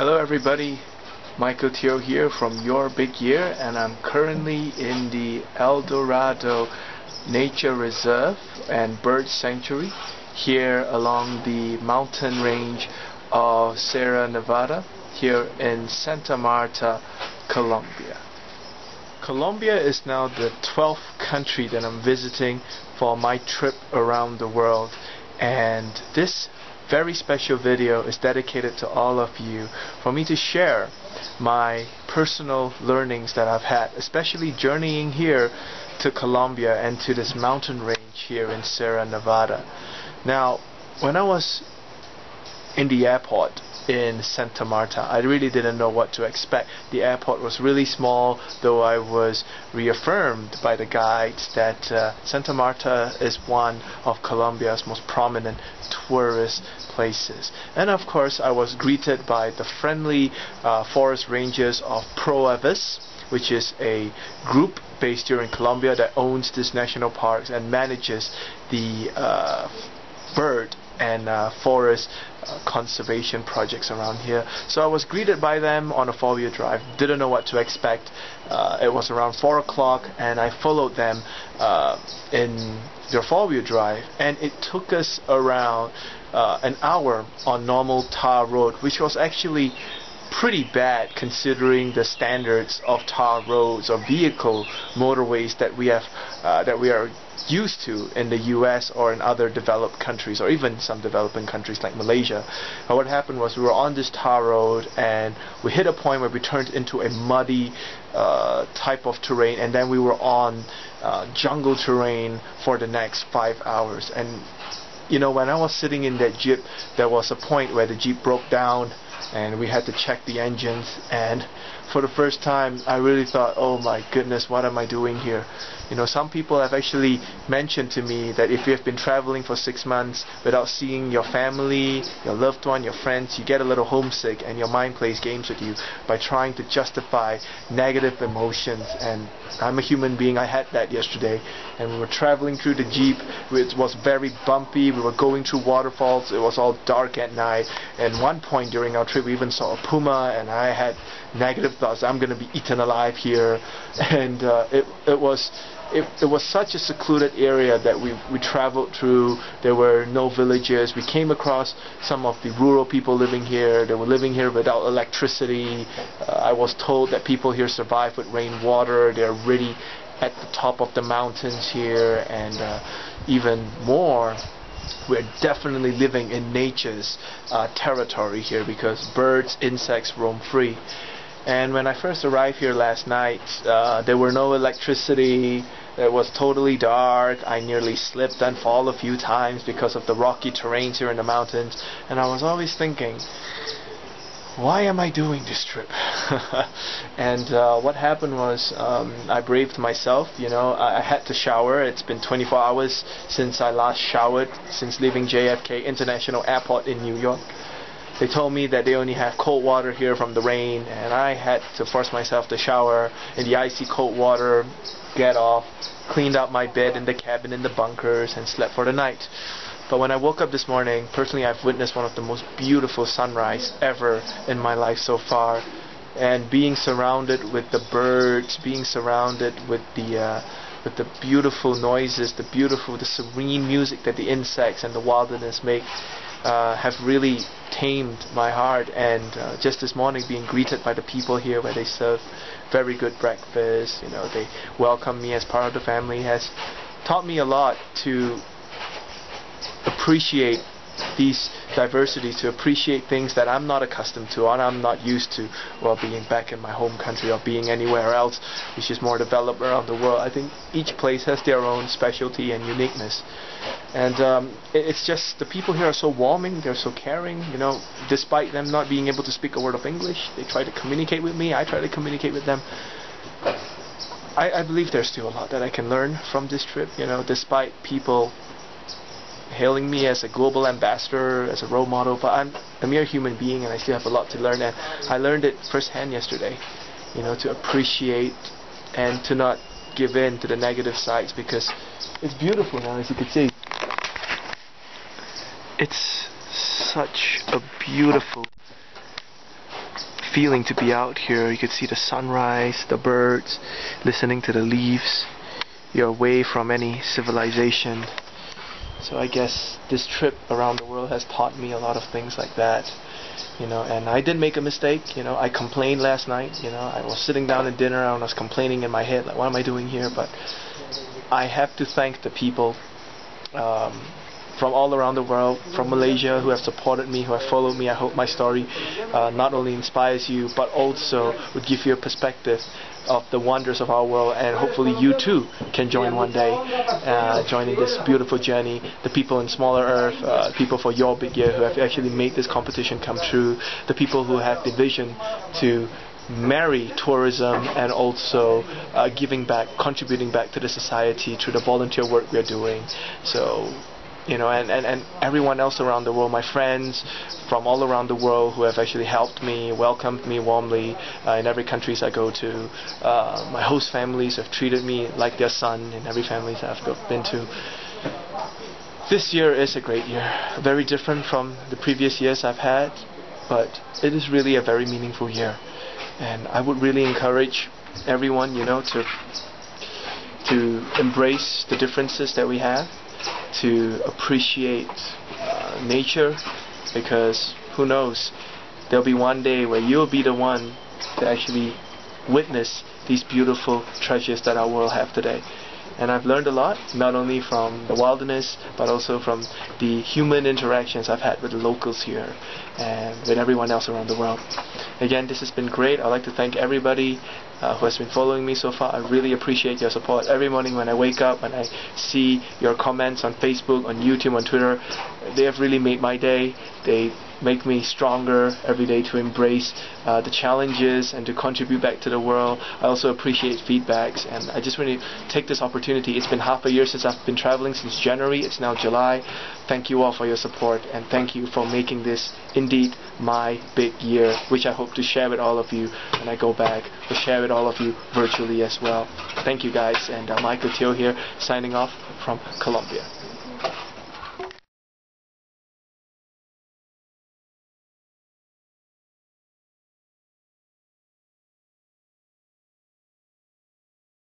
Hello everybody, Michael Teoh here from Your Big Year, and I'm currently in the El Dorado Nature Reserve and Bird Sanctuary here along the mountain range of Sierra Nevada here in Santa Marta, Colombia. Colombia is now the 12th country that I'm visiting for my trip around the world, and this very special video is dedicated to all of you for me to share my personal learnings that I've had, especially journeying here to Colombia and to this mountain range here in Sierra Nevada. Now, when I was in the airport in Santa Marta, I really didn't know what to expect. The airport was really small, though I was reaffirmed by the guides that Santa Marta is one of Colombia's most prominent tourist places. And of course, I was greeted by the friendly forest rangers of ProAvis, which is a group based here in Colombia that owns this national parks and manages the bird and forest conservation projects around here. So I was greeted by them on a 4-wheel drive, didn't know what to expect. It was around 4 o'clock and I followed them in their 4-wheel drive, and it took us around an hour on normal tar road, which was actually pretty bad considering the standards of tar roads or vehicle motorways that we are used to in the US or in other developed countries, or even some developing countries like Malaysia. But what happened was we were on this tar road and we hit a point where we turned into a muddy type of terrain, and then we were on jungle terrain for the next 5 hours. And you know, when I was sitting in that Jeep, there was a point where the Jeep broke down and we had to check the engines, and for the first time I really thought, oh my goodness, what am I doing here? You know, some people have actually mentioned to me that if you have been traveling for 6 months without seeing your family, your loved one, your friends, you get a little homesick and your mind plays games with you by trying to justify negative emotions. And I'm a human being, I had that yesterday, and we were traveling through the Jeep. It was very bumpy, we were going through waterfalls, it was all dark at night, and one point during our trip we even saw a puma, and I had negative thoughts, I'm going to be eaten alive here. And it was such a secluded area that we traveled through. There were no villages. We came across some of the rural people living here. They were living here without electricity. I was told that people here survive with rainwater. They're really at the top of the mountains here, and even more, we're definitely living in nature's territory here, because birds, insects roam free. And when I first arrived here last night, there were no electricity. It was totally dark. I nearly slipped and fall a few times because of the rocky terrains here in the mountains. And I was always thinking, why am I doing this trip? And what happened was, I braved myself. You know, I had to shower. It's been 24 hours since I last showered, since leaving JFK International Airport in New York. They told me that they only have cold water here from the rain, and I had to force myself to shower in the icy cold water, get off, cleaned out my bed in the cabin in the bunkers, and slept for the night. But when I woke up this morning, personally I've witnessed one of the most beautiful sunrise ever in my life so far. And being surrounded with the birds, being surrounded with the beautiful noises, the serene music that the insects and the wilderness make, have really tamed my heart. And just this morning, being greeted by the people here where they serve very good breakfast, you know, they welcome me as part of the family, has taught me a lot to appreciate these diversities, to appreciate things that I'm not accustomed to and I'm not used to while being back in my home country or being anywhere else which is more developed around the world. I think each place has their own specialty and uniqueness. And it's just, the people here are so warming, they're so caring, you know, despite them not being able to speak a word of English. They try to communicate with me, I try to communicate with them. I believe there's still a lot that I can learn from this trip, you know, despite people hailing me as a global ambassador, as a role model, but I'm a mere human being and I still have a lot to learn, and I learned it firsthand yesterday, you know, to appreciate and to not give in to the negative sides, because it's beautiful now, as you can see. It's such a beautiful feeling to be out here. You could see the sunrise, the birds, listening to the leaves. You're away from any civilization. So I guess this trip around the world has taught me a lot of things like that. And I did make a mistake. I complained last night. I was sitting down at dinner and I was complaining in my head, like, what am I doing here? But I have to thank the people from all around the world, from Malaysia, who have supported me, who have followed me. I hope my story not only inspires you, but also would give you a perspective of the wonders of our world, and hopefully you too can join one day, joining this beautiful journey. The people in Smaller Earth, people for Your Big Year who have actually made this competition come true, the people who have the vision to marry tourism and also giving back, contributing back to the society through the volunteer work we are doing. So and everyone else around the world, my friends from all around the world who have actually helped me, welcomed me warmly in every countries I go to. My host families have treated me like their son in every family that I've been to. This year is a great year, very different from the previous years I've had, but it is really a very meaningful year. And I would really encourage everyone, to embrace the differences that we have, to appreciate nature, because who knows, there'll be one day where you'll be the one to actually witness these beautiful treasures that our world have today. And I've learned a lot, not only from the wilderness, but also from the human interactions I've had with the locals here and with everyone else around the world. Again, this has been great. I'd like to thank everybody who has been following me so far. I really appreciate your support. Every morning when I wake up, when I see your comments on Facebook, on YouTube, on Twitter, they have really made my day. They make me stronger every day to embrace the challenges and to contribute back to the world. I also appreciate feedbacks, and I just want to take this opportunity. It's been half a year since I've been traveling, since January. It's now July. Thank you all for your support, and thank you for making this indeed my big year, which I hope to share with all of you when I go back, to share with all of you virtually as well. Thank you guys, and Teoh here, signing off from Colombia.